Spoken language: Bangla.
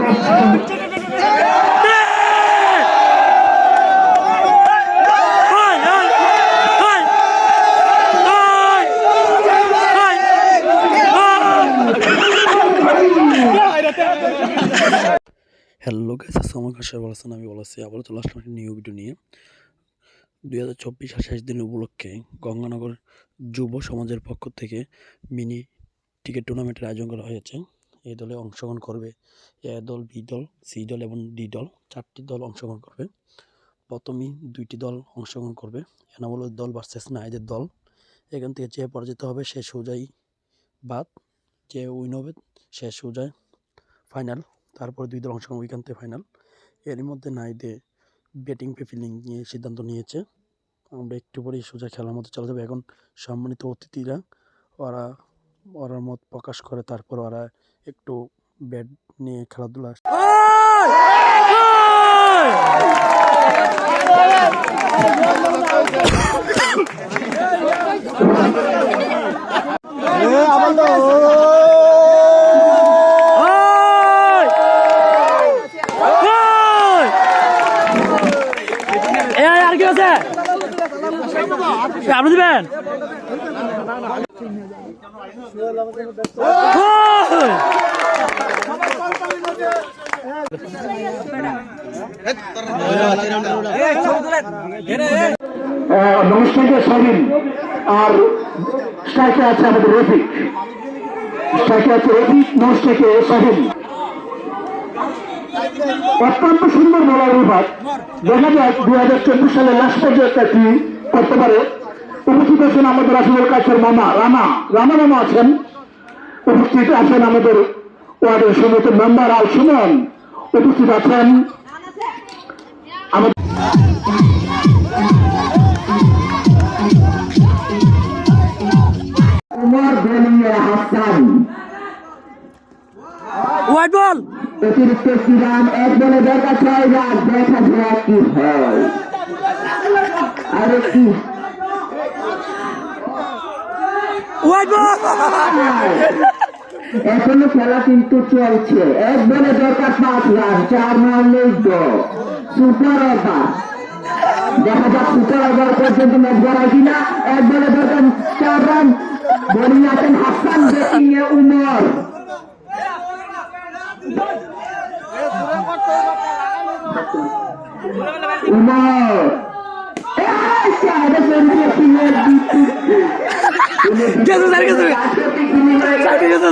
হ্যালো গাইস, আসসালামু আলাইকুম। সবাই ভালো আছেন? আমি ভালো আছি। আবারও চলে আসলাম একটা নিউ ভিডিও নিয়ে। 2024 শেষ দিন উপলক্ষে গঙ্গানগর যুব সমাজের পক্ষ থেকে মিনি ক্রিকেট টুর্নামেন্টের আয়োজন করা হয়েছে। এই দলে অংশগ্রহণ করবে এ দল, বি দল, সি দল এবং ডি দল। 4টি দল অংশগ্রহণ করবে। প্রথমেই 2টি দল অংশগ্রহণ করবে, এনামুল দল ভার্সেস নাহিদের দল। এখান থেকে যে পরাজিত হবে সে সোজাই বাদ, যে উইন হবে সে সোজাই ফাইনাল। তারপরে 2 দল অংশগ্রহণ, ওইখান থেকে ফাইনাল। এরই মধ্যে নাহিদে ব্যাটিং ফিল্ডিং নিয়ে সিদ্ধান্ত নিয়েছে। আমরা একটু পরেই সোজা খেলার মধ্যে চলে যাবো। এখন সম্মানিত অতিথিরা ওরা মত প্রকাশ করে, তারপর ওরা একটু ব্যাট নিয়ে খেলাধুলা আর কি আছে আপনি দিবেন। নমস্কার শাহিন, আর স্ট্রাইকে আছে আমাদের রফিক, নমস্কারকে শাহিন। অত্যন্ত সুন্দর বলার বিভাগ। দেখা যাক 2024 সালে লাস্ট পর্যায়ে কি করতে পারে। উপস্থিত আছেন আমাদের আসলের কাছের মামা রামা আছেন, উপস্থিত আছেন আমাদের ওয়ার্ডের সমিত মেম্বার আল সুমন, উপস্থিত আছেন আমাদের উমর বেলিয়া হাসান। হোয়াইট বল অতিরিক্ত শ্রীরাম 1 বলে দরকার 6 রান। দেখা যাক কি হয়। আরেকটি হোয়াইট বল, এখনো খেলা কিন্তু চলছে। 1 বলে দরকার 5 রান, 4 মারলেই তো সুপার ওভার। দেখা যাক সুপার ওভার পর্যন্ত ম্যাচ গড়ায় কিনা। 1 বলে দরকার 4 রান। বোলিং আছেন হাসান, ব্যাটিং এ উমর। গেছে